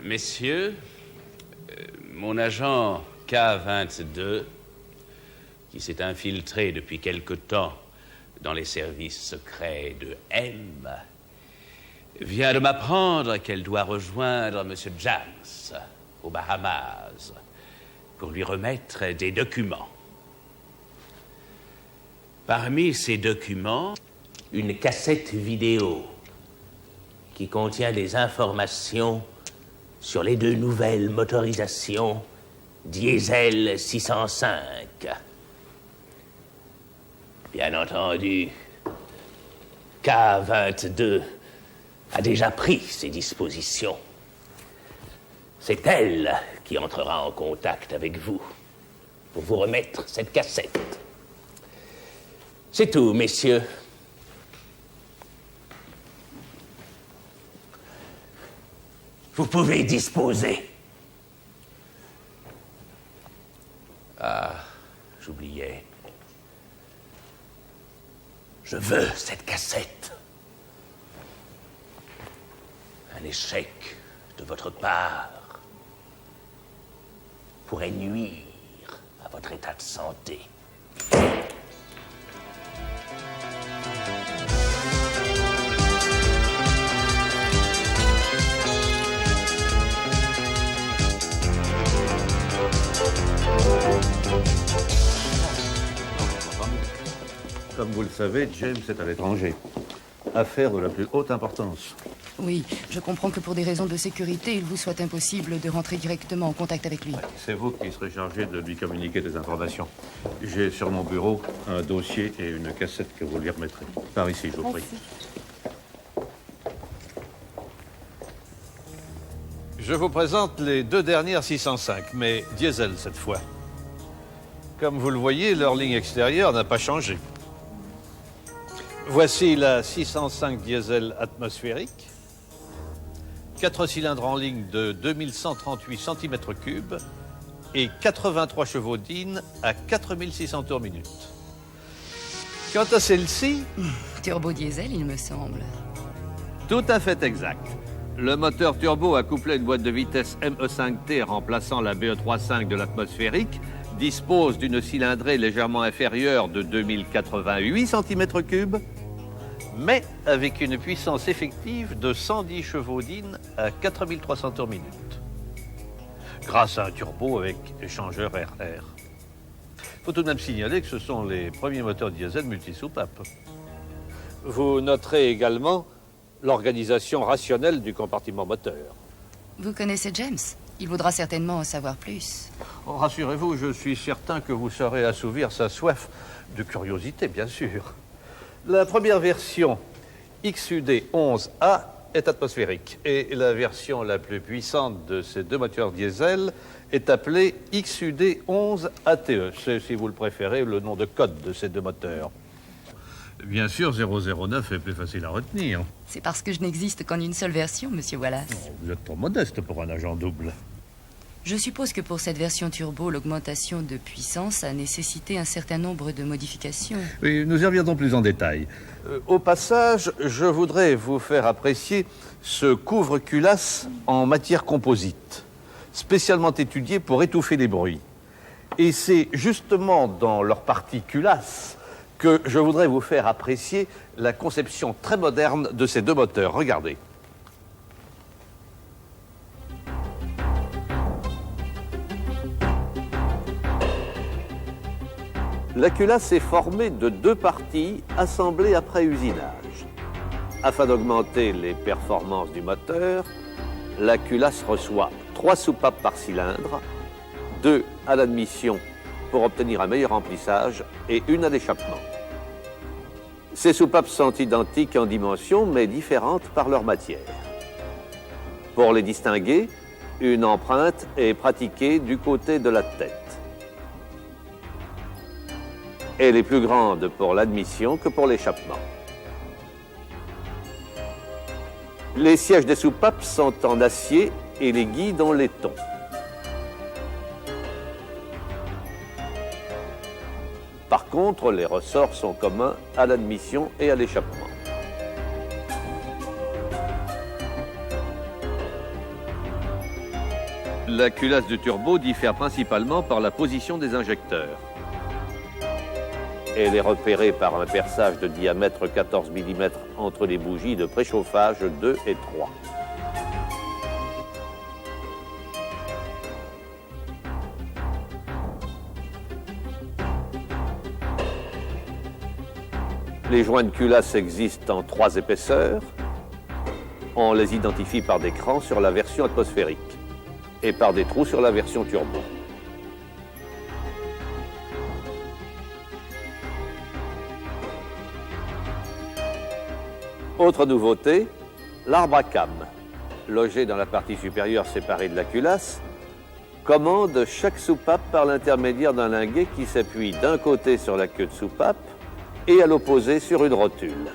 Messieurs, mon agent K22, qui s'est infiltré depuis quelque temps dans les services secrets de M, vient de m'apprendre qu'elle doit rejoindre M. James aux Bahamas pour lui remettre des documents. Parmi ces documents, une cassette vidéo qui contient des informations sur les deux nouvelles motorisations Diesel 605. Bien entendu, K22 a déjà pris ses dispositions. C'est elle qui entrera en contact avec vous pour vous remettre cette cassette. C'est tout, messieurs. Vous pouvez disposer. Ah, j'oubliais. Je veux cette cassette. Un échec de votre part pourrait nuire à votre état de santé. Comme vous le savez, James est à l'étranger. Affaire de la plus haute importance. Oui, je comprends que pour des raisons de sécurité, il vous soit impossible de rentrer directement en contact avec lui. C'est vous qui serez chargé de lui communiquer des informations. J'ai sur mon bureau un dossier et une cassette que vous lui remettrez. Par ici, je vous prie. Je vous présente les deux dernières 605, mais diesel cette fois. Comme vous le voyez, leur ligne extérieure n'a pas changé. Voici la 605 diesel atmosphérique. 4 cylindres en ligne de 2138 cm3 et 83 chevaux d'In à 4600 tours minute. Quant à celle-ci... Turbo diesel, il me semble. Tout à fait exact. Le moteur turbo a couplé une boîte de vitesse ME5T remplaçant la BE35 de l'atmosphérique, dispose d'une cylindrée légèrement inférieure de 2088 cm3, mais avec une puissance effective de 110 chevaux d'In à 4300 tours minute, grâce à un turbo avec échangeur RR. Il faut tout de même signaler que ce sont les premiers moteurs diesel multisoupapes. Vous noterez également l'organisation rationnelle du compartiment moteur. Vous connaissez James? Il voudra certainement en savoir plus. Oh, rassurez-vous, je suis certain que vous saurez assouvir sa soif de curiosité, bien sûr. La première version, XUD 11A, est atmosphérique. Et la version la plus puissante de ces deux moteurs diesel est appelée XUD 11 ATE. C'est, si vous le préférez, le nom de code de ces deux moteurs. Bien sûr, 009 est plus facile à retenir. C'est parce que je n'existe qu'en une seule version, Monsieur Wallace. Oh, vous êtes trop modeste pour un agent double. Je suppose que pour cette version turbo, l'augmentation de puissance a nécessité un certain nombre de modifications. Oui, nous y reviendrons plus en détail. Au passage, je voudrais vous faire apprécier ce couvre-culasse en matière composite, spécialement étudié pour étouffer les bruits. Et c'est justement dans leur partie culasse que je voudrais vous faire apprécier la conception très moderne de ces deux moteurs. Regardez. La culasse est formée de deux parties assemblées après usinage. Afin d'augmenter les performances du moteur, la culasse reçoit 3 soupapes par cylindre, 2 à l'admission pour obtenir un meilleur remplissage et 1 à l'échappement. Ces soupapes sont identiques en dimension mais différentes par leur matière. Pour les distinguer, une empreinte est pratiquée du côté de la tête. Elle est plus grande pour l'admission que pour l'échappement. Les sièges des soupapes sont en acier et les guides en laiton. Par contre, les ressorts sont communs à l'admission et à l'échappement. La culasse du turbo diffère principalement par la position des injecteurs. Elle est repérée par un perçage de diamètre 14 mm entre les bougies de préchauffage 2 et 3. Les joints de culasse existent en 3 épaisseurs. On les identifie par des crans sur la version atmosphérique et par des trous sur la version turbo. Autre nouveauté, l'arbre à cames, logé dans la partie supérieure séparée de la culasse, commande chaque soupape par l'intermédiaire d'un linguet qui s'appuie d'un côté sur la queue de soupape et à l'opposé sur une rotule.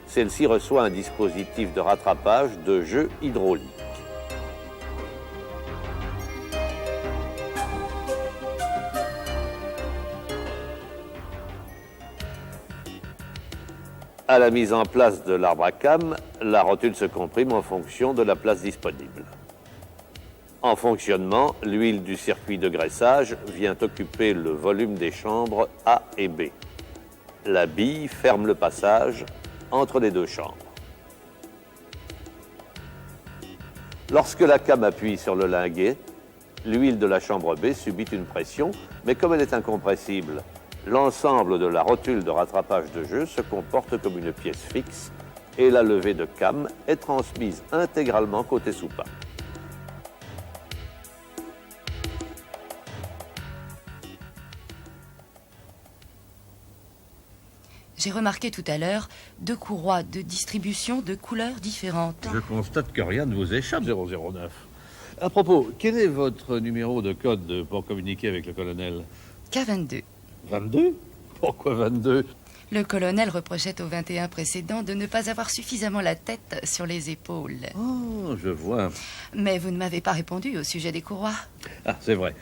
Celle-ci reçoit un dispositif de rattrapage de jeu hydraulique. À la mise en place de l'arbre à cames, la rotule se comprime en fonction de la place disponible. En fonctionnement, l'huile du circuit de graissage vient occuper le volume des chambres A et B. La bille ferme le passage entre les deux chambres. Lorsque la came appuie sur le linguet, l'huile de la chambre B subit une pression, mais comme elle est incompressible, l'ensemble de la rotule de rattrapage de jeu se comporte comme une pièce fixe et la levée de came est transmise intégralement côté soupape. J'ai remarqué tout à l'heure 2 courroies de distribution de couleurs différentes. Je constate que rien ne vous échappe, 009. À propos, quel est votre numéro de code pour communiquer avec le colonel? K22. 22? Pourquoi 22? Le colonel reprochait au 21 précédent de ne pas avoir suffisamment la tête sur les épaules. Oh, je vois. Mais vous ne m'avez pas répondu au sujet des courroies. Ah, c'est vrai.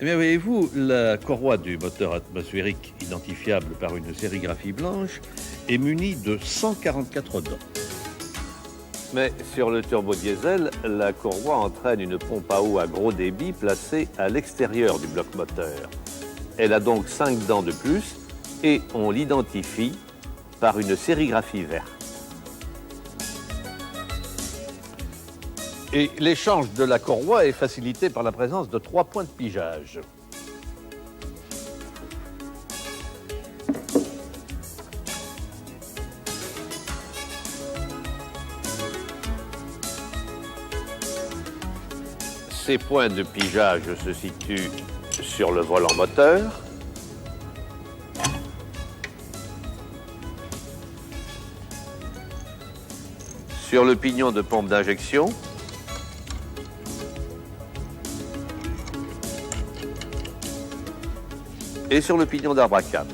Mais voyez-vous, la courroie du moteur atmosphérique, identifiable par une sérigraphie blanche, est munie de 144 dents. Mais sur le turbo-diesel, la courroie entraîne une pompe à eau à gros débit placée à l'extérieur du bloc moteur. Elle a donc 5 dents de plus et on l'identifie par une sérigraphie verte. Et l'échange de la courroie est facilité par la présence de 3 points de pigeage. Ces points de pigeage se situent sur le volant moteur, sur le pignon de pompe d'injection, et sur le pignon d'arbre à cames.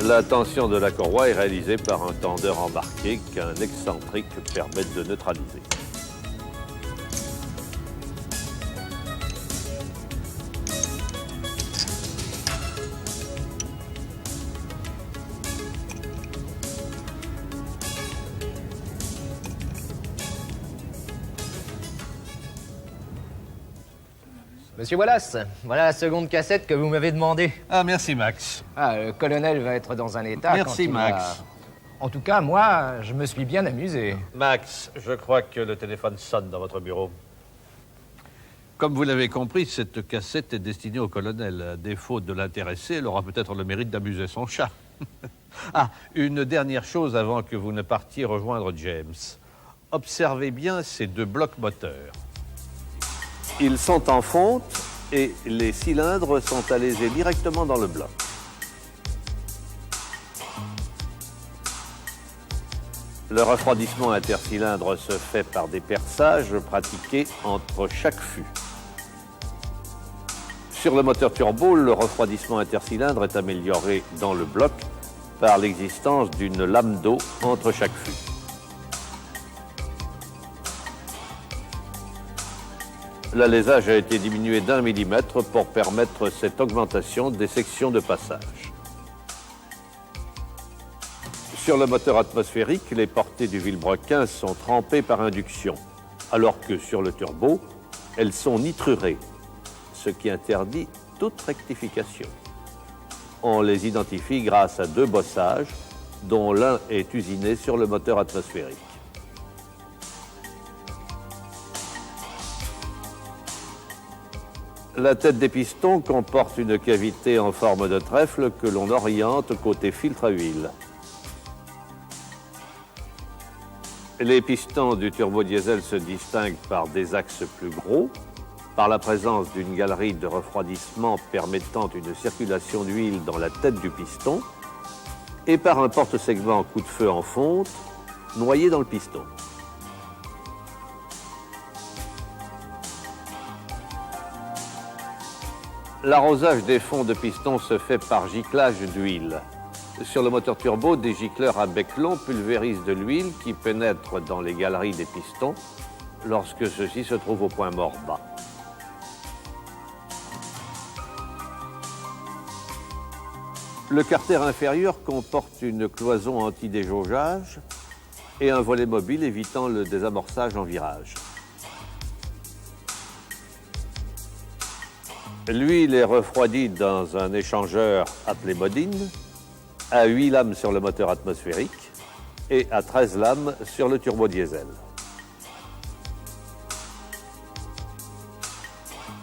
La tension de la courroie est réalisée par un tendeur embarqué qu'un excentrique permet de neutraliser. Monsieur Wallace, voilà la seconde cassette que vous m'avez demandé. Ah, merci Max. Ah, le colonel va être dans un état. Merci, quand il Max. va- En tout cas, moi, je me suis bien amusé. Max, je crois que le téléphone sonne dans votre bureau. Comme vous l'avez compris, cette cassette est destinée au colonel. À défaut de l'intéresser, elle aura peut-être le mérite d'amuser son chat. Ah, une dernière chose avant que vous ne partiez rejoindre James. Observez bien ces 2 blocs moteurs. Ils sont en fonte et les cylindres sont allégés directement dans le bloc. Le refroidissement intercylindre se fait par des perçages pratiqués entre chaque fût. Sur le moteur turbo, le refroidissement intercylindre est amélioré dans le bloc par l'existence d'une lame d'eau entre chaque fût. L'alésage a été diminué d'1 millimètre pour permettre cette augmentation des sections de passage. Sur le moteur atmosphérique, les portées du vilebrequin sont trempées par induction, alors que sur le turbo, elles sont nitrurées, ce qui interdit toute rectification. On les identifie grâce à 2 bossages, dont l'un est usiné sur le moteur atmosphérique. La tête des pistons comporte une cavité en forme de trèfle que l'on oriente côté filtre à huile. Les pistons du turbodiesel se distinguent par des axes plus gros, par la présence d'une galerie de refroidissement permettant une circulation d'huile dans la tête du piston et par un porte-segment coup de feu en fonte noyé dans le piston. L'arrosage des fonds de piston se fait par giclage d'huile. Sur le moteur turbo, des gicleurs à bec long pulvérisent de l'huile qui pénètre dans les galeries des pistons lorsque ceux-ci se trouvent au point mort bas. Le carter inférieur comporte une cloison anti-déjaugeage et un volet mobile évitant le désamorçage en virage. L'huile est refroidie dans un échangeur appelé Modine, à 8 lames sur le moteur atmosphérique et à 13 lames sur le turbodiesel.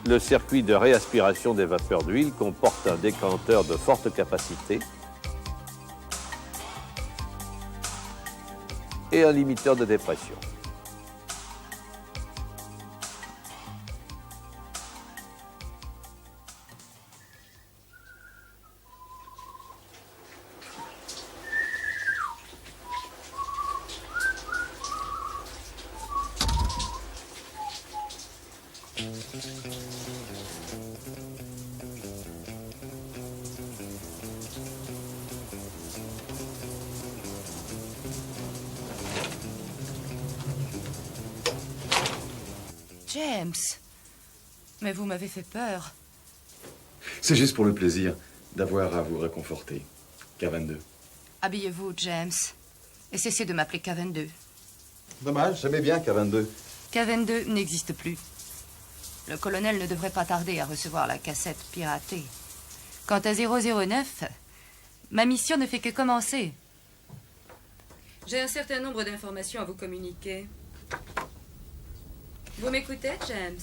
Le circuit de réaspiration des vapeurs d'huile comporte un décanteur de forte capacité et un limiteur de dépression. James, mais vous m'avez fait peur. C'est juste pour le plaisir d'avoir à vous réconforter. K22. Habillez-vous, James, et cessez de m'appeler K22. Dommage, j'aimais bien K22. K22 n'existe plus. Le colonel ne devrait pas tarder à recevoir la cassette piratée. Quant à 009, ma mission ne fait que commencer. J'ai un certain nombre d'informations à vous communiquer. Vous m'écoutez, James?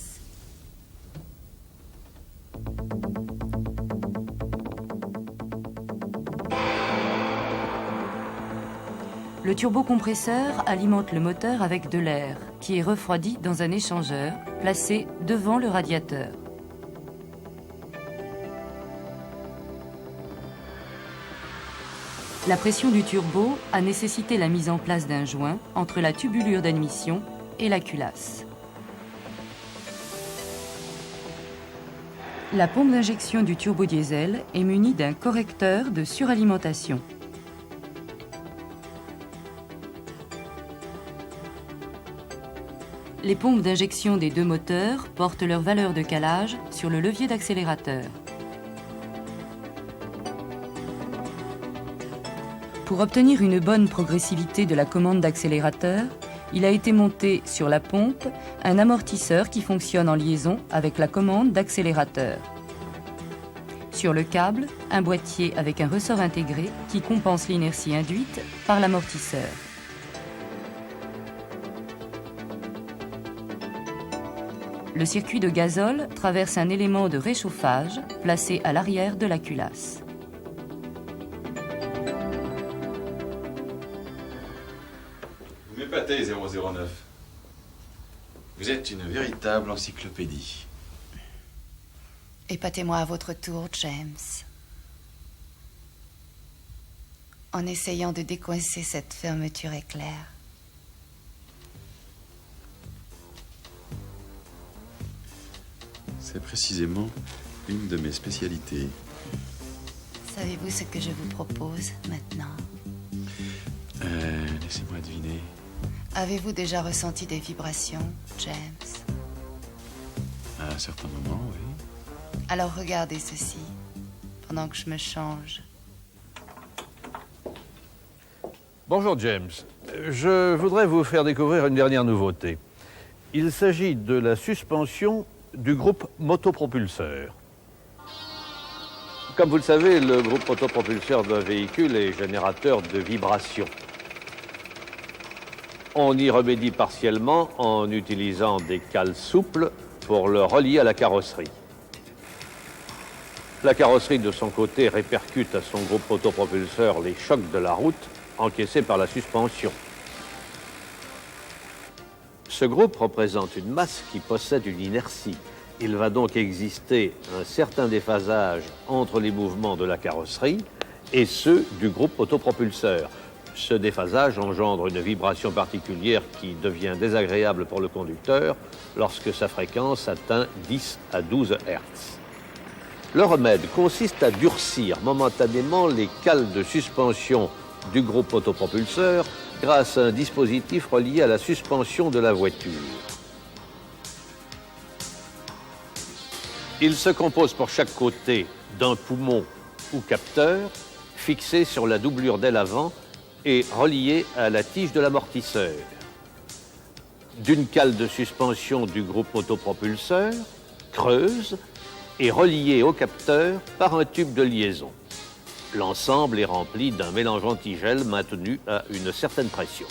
Le turbocompresseur alimente le moteur avec de l'air, qui est refroidi dans un échangeur placé devant le radiateur. La pression du turbo a nécessité la mise en place d'un joint entre la tubulure d'admission et la culasse. La pompe d'injection du turbodiesel est munie d'un correcteur de suralimentation. Les pompes d'injection des 2 moteurs portent leur valeur de calage sur le levier d'accélérateur. Pour obtenir une bonne progressivité de la commande d'accélérateur, il a été monté sur la pompe un amortisseur qui fonctionne en liaison avec la commande d'accélérateur. Sur le câble, un boîtier avec un ressort intégré qui compense l'inertie induite par l'amortisseur. Le circuit de gazole traverse un élément de réchauffage placé à l'arrière de la culasse. Vous m'épatez, 009. Vous êtes une véritable encyclopédie. Épatez-moi à votre tour, James. En essayant de décoincer cette fermeture éclair. C'est précisément une de mes spécialités. Savez-vous ce que je vous propose maintenant? Laissez-moi deviner. Avez-vous déjà ressenti des vibrations, James? À un certain moment, oui. Alors regardez ceci, pendant que je me change. Bonjour James. Je voudrais vous faire découvrir une dernière nouveauté. Il s'agit de la suspension du groupe motopropulseur. Comme vous le savez, le groupe motopropulseur d'un véhicule est générateur de vibrations. On y remédie partiellement en utilisant des cales souples pour le relier à la carrosserie. La carrosserie, de son côté, répercute à son groupe motopropulseur les chocs de la route encaissés par la suspension. Ce groupe représente une masse qui possède une inertie. Il va donc exister un certain déphasage entre les mouvements de la carrosserie et ceux du groupe motopropulseur. Ce déphasage engendre une vibration particulière qui devient désagréable pour le conducteur lorsque sa fréquence atteint 10 à 12 Hz. Le remède consiste à durcir momentanément les cales de suspension du groupe motopropulseur grâce à un dispositif relié à la suspension de la voiture. Il se compose pour chaque côté d'un poumon ou capteur fixé sur la doublure d'aile avant et relié à la tige de l'amortisseur, d'une cale de suspension du groupe motopropulseur, creuse et reliée au capteur par un tube de liaison. L'ensemble est rempli d'un mélange antigel maintenu à une certaine pression.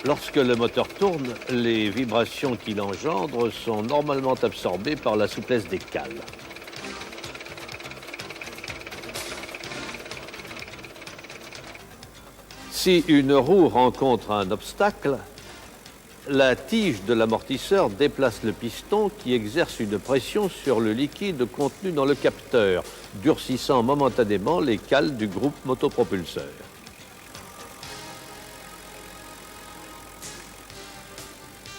Lorsque le moteur tourne, les vibrations qu'il engendre sont normalement absorbées par la souplesse des cales. Si une roue rencontre un obstacle, la tige de l'amortisseur déplace le piston qui exerce une pression sur le liquide contenu dans le capteur, durcissant momentanément les cales du groupe motopropulseur.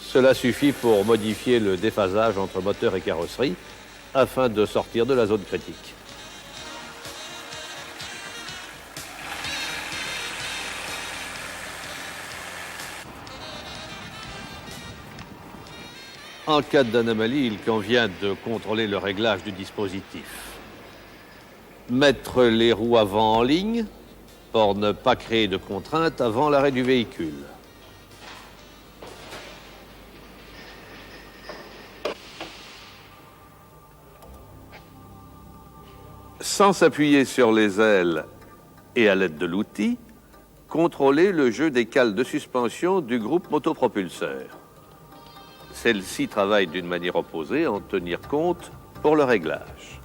Cela suffit pour modifier le déphasage entre moteur et carrosserie afin de sortir de la zone critique. En cas d'anomalie, il convient de contrôler le réglage du dispositif. Mettre les roues avant en ligne pour ne pas créer de contraintes avant l'arrêt du véhicule. Sans s'appuyer sur les ailes et à l'aide de l'outil, contrôler le jeu des cales de suspension du groupe motopropulseur. Celles-ci travaillent d'une manière opposée, en tenir compte pour le réglage.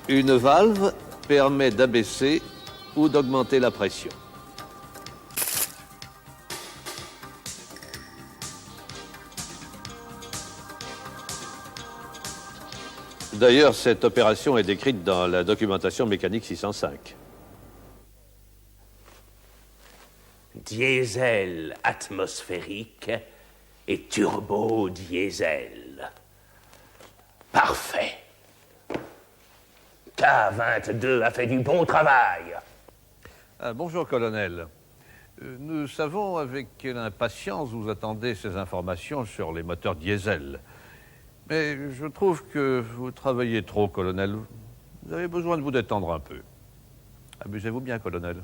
Une valve permet d'abaisser ou d'augmenter la pression. D'ailleurs, cette opération est décrite dans la documentation mécanique 605. Diesel atmosphérique et turbo-diesel. Parfait. K22 a fait du bon travail. Bonjour, colonel. Nous savons avec quelle impatience vous attendez ces informations sur les moteurs diesel. Mais je trouve que vous travaillez trop, colonel. Vous avez besoin de vous détendre un peu. Amusez-vous bien, colonel.